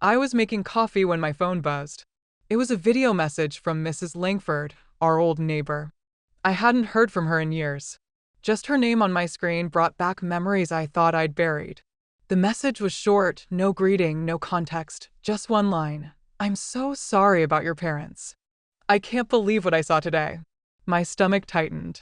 I was making coffee when my phone buzzed. It was a video message from Mrs. Langford, our old neighbor. I hadn't heard from her in years. Just her name on my screen brought back memories I thought I'd buried. The message was short, no greeting, no context, just one line. "I'm so sorry about your parents." I can't believe what I saw today. My stomach tightened.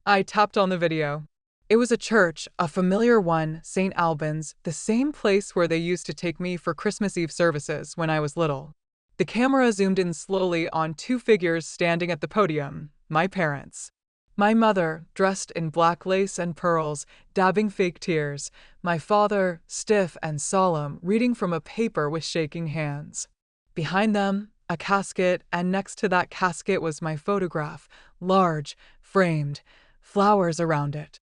I tapped on the video. It was a church, a familiar one, St. Albans, the same place where they used to take me for Christmas Eve services when I was little. The camera zoomed in slowly on two figures standing at the podium, my parents. My mother, dressed in black lace and pearls, dabbing fake tears. My father, stiff and solemn, reading from a paper with shaking hands. Behind them, a casket, and next to that casket was my photograph, large, framed, flowers around it.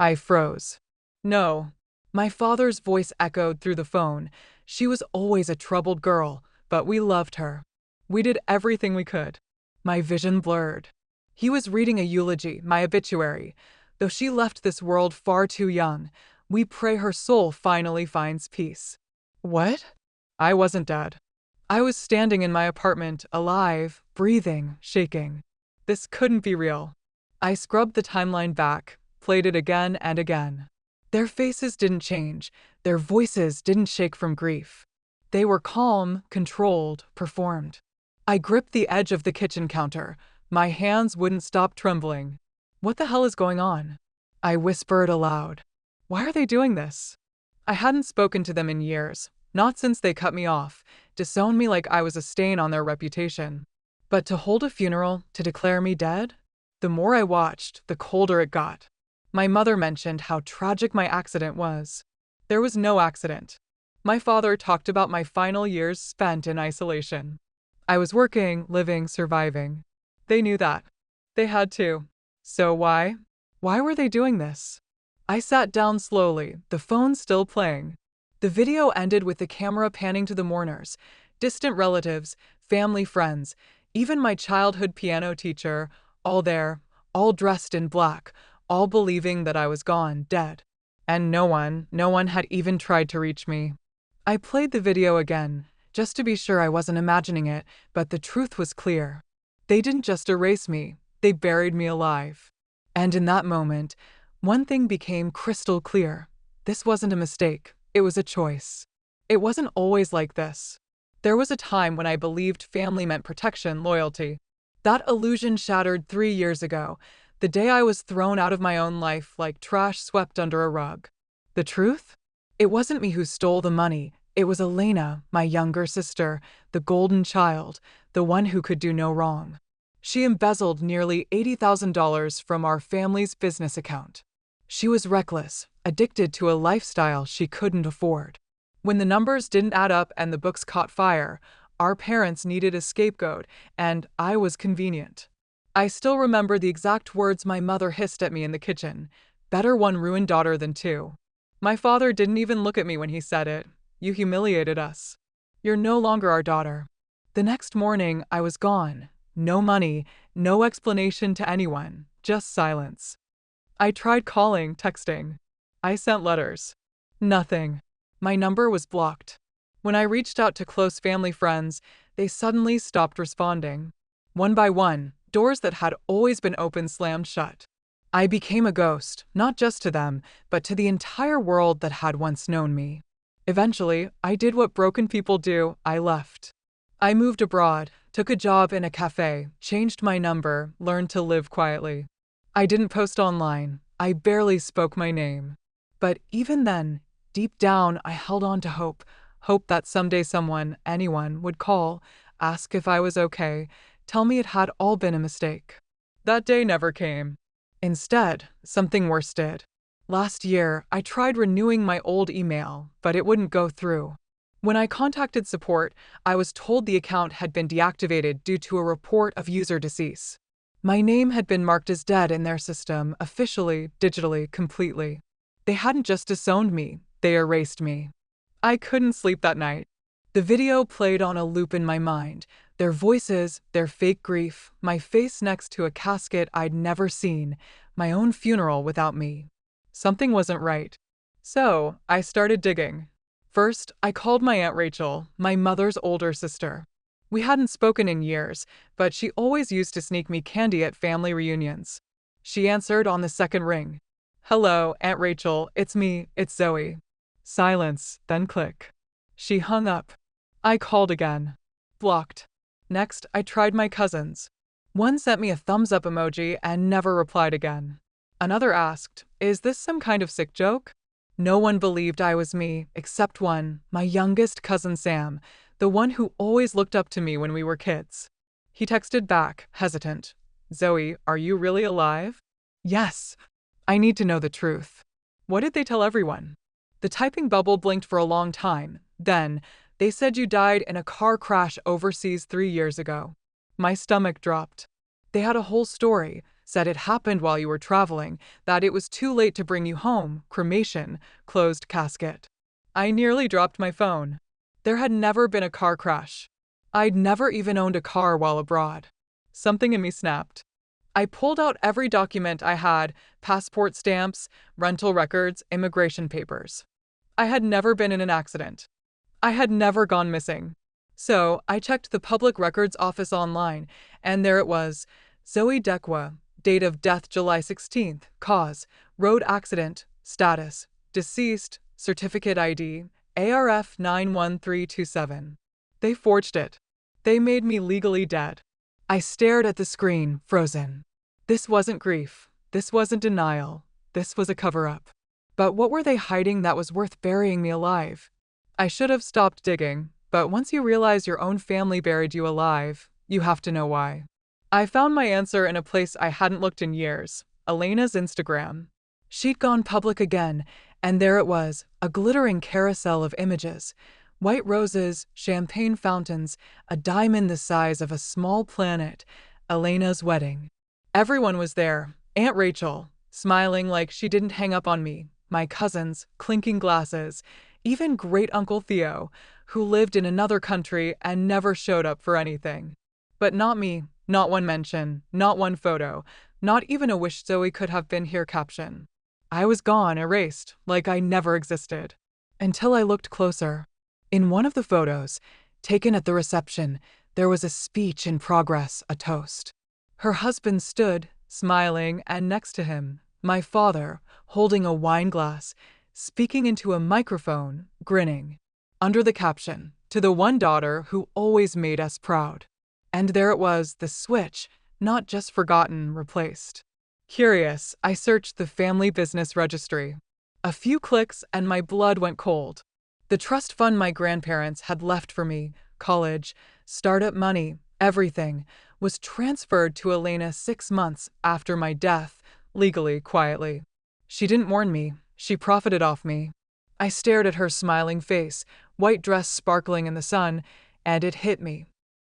I froze. No. My father's voice echoed through the phone. She was always a troubled girl, but we loved her. We did everything we could. My vision blurred. He was reading a eulogy, my obituary. Though she left this world far too young, we pray her soul finally finds peace. What? I wasn't dead. I was standing in my apartment, alive, breathing, shaking. This couldn't be real. I scrubbed the timeline back, played it again and again. Their faces didn't change, their voices didn't shake from grief. They were calm, controlled, performed. I gripped the edge of the kitchen counter. My hands wouldn't stop trembling. What the hell is going on? I whispered aloud. Why are they doing this? I hadn't spoken to them in years, not since they cut me off, disowned me like I was a stain on their reputation. But to hold a funeral, to declare me dead? The more I watched, the colder it got. My mother mentioned how tragic my accident was. There was no accident. My father talked about my final years spent in isolation. I was working, living, surviving. They knew that. They had to. So why? Why were they doing this? I sat down slowly, the phone still playing. The video ended with the camera panning to the mourners, distant relatives, family friends, even my childhood piano teacher, all there, all dressed in black, all believing that I was gone, dead. And no one had even tried to reach me. I played the video again, just to be sure I wasn't imagining it, but the truth was clear. They didn't just erase me, they buried me alive. And in that moment, one thing became crystal clear. This wasn't a mistake, it was a choice. It wasn't always like this. There was a time when I believed family meant protection, loyalty. That illusion shattered 3 years ago, the day I was thrown out of my own life like trash swept under a rug. The truth? It wasn't me who stole the money, it was Elena, my younger sister, the golden child, the one who could do no wrong. She embezzled nearly $80,000 from our family's business account. She was reckless, addicted to a lifestyle she couldn't afford. When the numbers didn't add up and the books caught fire, our parents needed a scapegoat, and I was convenient. I still remember the exact words my mother hissed at me in the kitchen. Better one ruined daughter than two. My father didn't even look at me when he said it. You humiliated us. You're no longer our daughter. The next morning, I was gone. No money, no explanation to anyone, just silence. I tried calling, texting. I sent letters. Nothing. My number was blocked. When I reached out to close family friends, they suddenly stopped responding. One by one, doors that had always been open slammed shut. I became a ghost, not just to them, but to the entire world that had once known me. Eventually, I did what broken people do, I left. I moved abroad, took a job in a cafe, changed my number, learned to live quietly. I didn't post online, I barely spoke my name. But even then, deep down, I held on to hope that someday someone, anyone, would call, ask if I was okay, tell me it had all been a mistake. That day never came. Instead, something worse did. Last year, I tried renewing my old email, but it wouldn't go through. When I contacted support, I was told the account had been deactivated due to a report of user decease. My name had been marked as dead in their system, officially, digitally, completely. They hadn't just disowned me, they erased me. I couldn't sleep that night. The video played on a loop in my mind, their voices, their fake grief, my face next to a casket I'd never seen, my own funeral without me. Something wasn't right. So, I started digging. First, I called my Aunt Rachel, my mother's older sister. We hadn't spoken in years, but she always used to sneak me candy at family reunions. She answered on the second ring. "Hello, Aunt Rachel, it's me, it's Zoe." Silence, then click. She hung up. I called again. Blocked. Next, I tried my cousins. One sent me a thumbs up emoji and never replied again. Another asked, "Is this some kind of sick joke?" No one believed I was me, except one, my youngest cousin Sam, the one who always looked up to me when we were kids. He texted back, hesitant, "Zoe, are you really alive?" "Yes. I need to know the truth." "What did they tell everyone?" The typing bubble blinked for a long time. Then, "They said you died in a car crash overseas 3 years ago." My stomach dropped. They had a whole story, said it happened while you were traveling, that it was too late to bring you home, cremation, closed casket. I nearly dropped my phone. There had never been a car crash. I'd never even owned a car while abroad. Something in me snapped. I pulled out every document I had, passport stamps, rental records, immigration papers. I had never been in an accident. I had never gone missing. So, I checked the Public Records Office online, and there it was. Zoe Dekwa, date of death July 16th, cause, road accident, status, deceased, certificate ID, ARF 91327. They forged it. They made me legally dead. I stared at the screen, frozen. This wasn't grief. This wasn't denial. This was a cover-up. But what were they hiding that was worth burying me alive? I should have stopped digging, but once you realize your own family buried you alive, you have to know why. I found my answer in a place I hadn't looked in years, Elena's Instagram. She'd gone public again, and there it was, a glittering carousel of images. White roses, champagne fountains, a diamond the size of a small planet, Elena's wedding. Everyone was there, Aunt Rachel, smiling like she didn't hang up on me, my cousins, clinking glasses, even Great Uncle Theo, who lived in another country and never showed up for anything. But not me, not one mention, not one photo, not even a "wish Zoe could have been here" caption. I was gone, erased, like I never existed. Until I looked closer. In one of the photos, taken at the reception, there was a speech in progress, a toast. Her husband stood, smiling, and next to him, my father, holding a wine glass, speaking into a microphone, grinning. Under the caption, "To the one daughter who always made us proud." And there it was, the switch, not just forgotten, replaced. Curious, I searched the family business registry. A few clicks and my blood went cold. The trust fund my grandparents had left for me, college, startup money, everything, was transferred to Elena 6 months after my death, legally, quietly. She didn't warn me, she profited off me. I stared at her smiling face, white dress sparkling in the sun, and it hit me.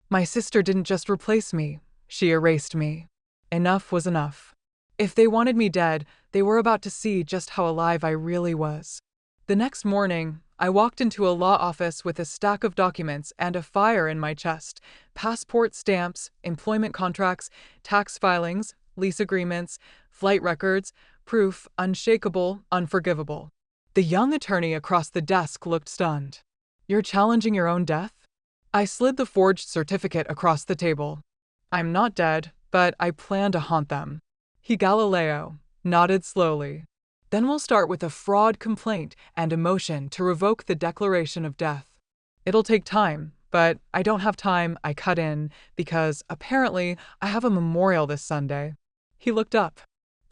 My sister didn't just replace me, she erased me. Enough was enough. If they wanted me dead, they were about to see just how alive I really was. The next morning, I walked into a law office with a stack of documents and a fire in my chest: passport stamps, employment contracts, tax filings, lease agreements, flight records, proof, unshakable, unforgivable. The young attorney across the desk looked stunned. "You're challenging your own death?" I slid the forged certificate across the table. "I'm not dead, but I plan to haunt them." He Galileo nodded slowly. "Then we'll start with a fraud complaint and a motion to revoke the declaration of death. It'll take time, but I don't have time," I cut in, "because apparently I have a memorial this Sunday." He looked up.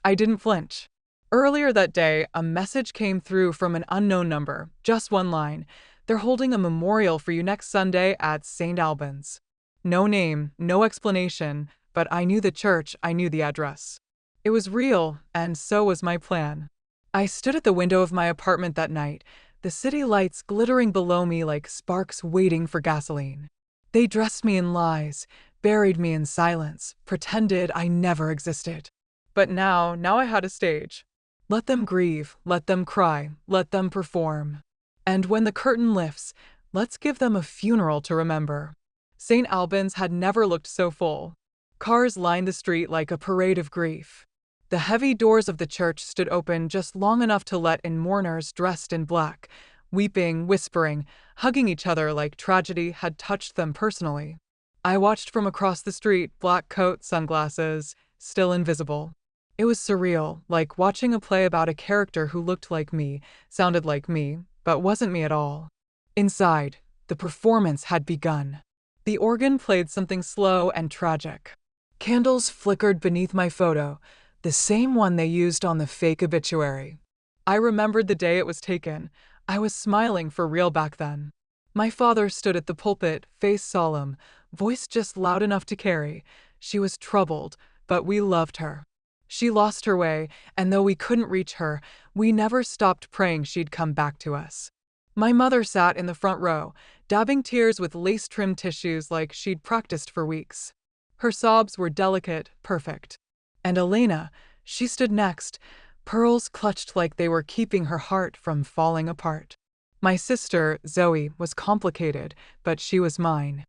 I didn't flinch. Earlier that day, a message came through from an unknown number, just one line: "They're holding a memorial for you next Sunday at St. Albans." No name, no explanation, but I knew the church, I knew the address. It was real, and so was my plan. I stood at the window of my apartment that night, the city lights glittering below me like sparks waiting for gasoline. They dressed me in lies, buried me in silence, pretended I never existed. But now I had a stage. Let them grieve, let them cry, let them perform. And when the curtain lifts, let's give them a funeral to remember. St. Albans had never looked so full. Cars lined the street like a parade of grief. The heavy doors of the church stood open just long enough to let in mourners dressed in black, weeping, whispering, hugging each other like tragedy had touched them personally. I watched from across the street, black coat, sunglasses, still invisible. It was surreal, like watching a play about a character who looked like me, sounded like me, but wasn't me at all. Inside, the performance had begun. The organ played something slow and tragic. Candles flickered beneath my photo, the same one they used on the fake obituary. I remembered the day it was taken. I was smiling for real back then. My father stood at the pulpit, face solemn, voice just loud enough to carry. She was troubled, but we loved her. She lost her way, and though we couldn't reach her, we never stopped praying she'd come back to us. My mother sat in the front row, dabbing tears with lace-trimmed tissues like she'd practiced for weeks. Her sobs were delicate, perfect. And Elena, she stood next, pearls clutched like they were keeping her heart from falling apart. My sister, Zoe, was complicated, but she was mine.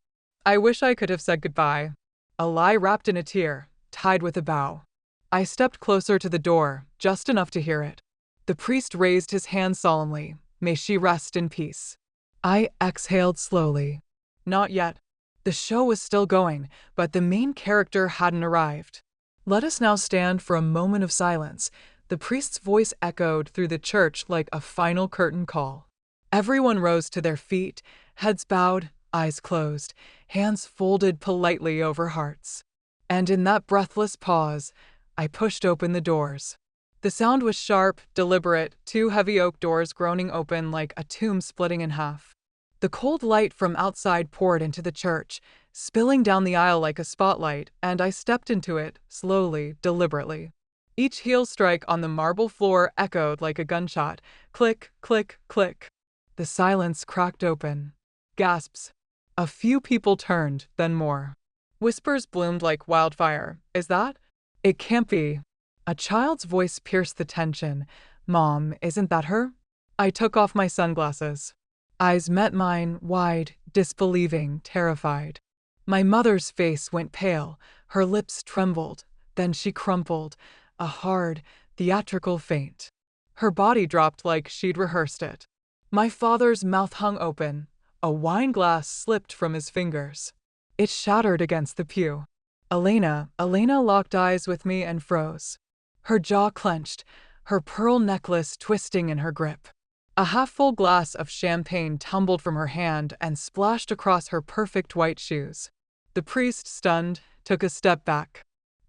I wish I could have said goodbye. A lie wrapped in a tear, tied with a bow. I stepped closer to the door, just enough to hear it. The priest raised his hand solemnly. May she rest in peace. I exhaled slowly. Not yet. The show was still going, but the main character hadn't arrived. Let us now stand for a moment of silence. The priest's voice echoed through the church like a final curtain call. Everyone rose to their feet, heads bowed, eyes closed, hands folded politely over hearts. And in that breathless pause, I pushed open the doors. The sound was sharp, deliberate, two heavy oak doors groaning open like a tomb splitting in half. The cold light from outside poured into the church, spilling down the aisle like a spotlight, and I stepped into it, slowly, deliberately. Each heel strike on the marble floor echoed like a gunshot. Click, click, click. The silence cracked open. Gasps. A few people turned, then more. Whispers bloomed like wildfire. Is that? It can't be. A child's voice pierced the tension. Mom, isn't that her? I took off my sunglasses. Eyes met mine, wide, disbelieving, terrified. My mother's face went pale, her lips trembled, then she crumpled, a hard, theatrical faint. Her body dropped like she'd rehearsed it. My father's mouth hung open. A wine glass slipped from his fingers. It shattered against the pew. Elena locked eyes with me and froze. Her jaw clenched, her pearl necklace twisting in her grip. A half-full glass of champagne tumbled from her hand and splashed across her perfect white shoes. The priest, stunned, took a step back.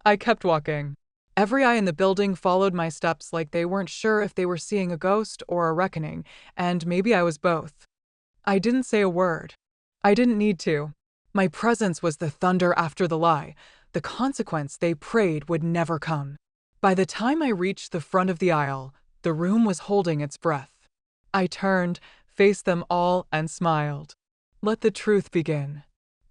I kept walking. Every eye in the building followed my steps like they weren't sure if they were seeing a ghost or a reckoning, and maybe I was both. I didn't say a word. I didn't need to. My presence was the thunder after the lie, the consequence they prayed would never come. By the time I reached the front of the aisle, the room was holding its breath. I turned, faced them all, and smiled. Let the truth begin.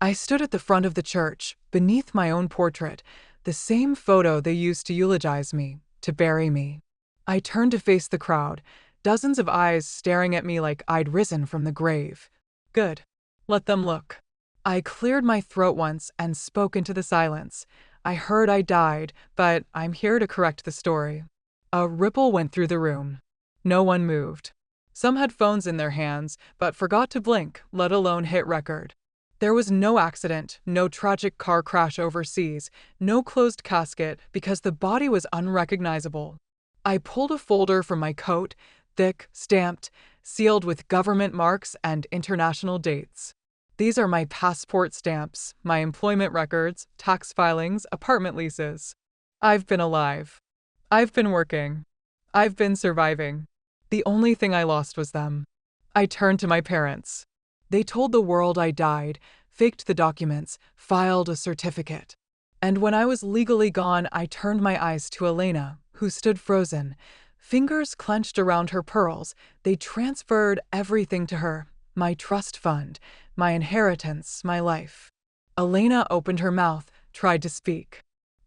I stood at the front of the church, beneath my own portrait, the same photo they used to eulogize me, to bury me. I turned to face the crowd, dozens of eyes staring at me like I'd risen from the grave. Good. Let them look. I cleared my throat once and spoke into the silence. I heard I died, but I'm here to correct the story. A ripple went through the room. No one moved. Some had phones in their hands, but forgot to blink, let alone hit record. There was no accident, no tragic car crash overseas, no closed casket because the body was unrecognizable. I pulled a folder from my coat, thick, stamped, sealed with government marks and international dates. These are my passport stamps, my employment records, tax filings, apartment leases. I've been alive. I've been working. I've been surviving. The only thing I lost was them. I turned to my parents. They told the world I died, faked the documents, filed a certificate. And when I was legally gone, I turned my eyes to Elena, who stood frozen. Fingers clenched around her pearls, they transferred everything to her. My trust fund, my inheritance, my life. Elena opened her mouth, tried to speak.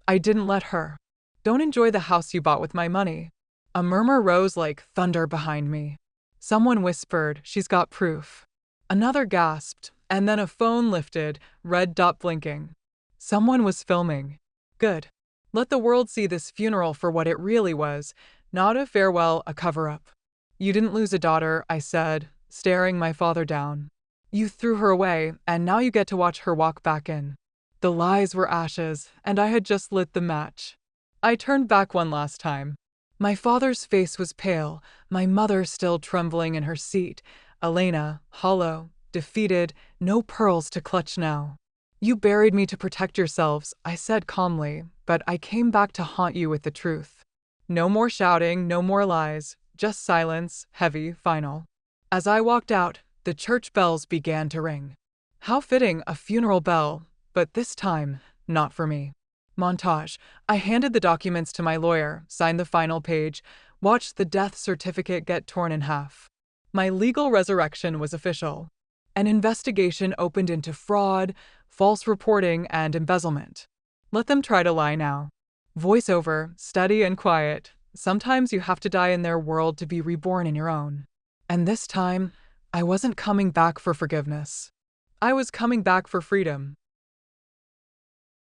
I didn't let her. Don't enjoy the house you bought with my money. A murmur rose like thunder behind me. Someone whispered, she's got proof. Another gasped, and then a phone lifted, red dot blinking. Someone was filming. Good. Let the world see this funeral for what it really was, not a farewell, a cover-up. You didn't lose a daughter, I said, staring my father down. You threw her away, and now you get to watch her walk back in. The lies were ashes, and I had just lit the match. I turned back one last time. My father's face was pale, my mother still trembling in her seat, Elena, hollow, defeated, no pearls to clutch now. You buried me to protect yourselves, I said calmly, but I came back to haunt you with the truth. No more shouting, no more lies, just silence, heavy, final. As I walked out, the church bells began to ring. How fitting, a funeral bell, but this time, not for me. Montage. I handed the documents to my lawyer, signed the final page, watched the death certificate get torn in half. My legal resurrection was official. An investigation opened into fraud, false reporting, and embezzlement. Let them try to lie now. Voiceover, steady and quiet. Sometimes you have to die in their world to be reborn in your own. And this time, I wasn't coming back for forgiveness. I was coming back for freedom.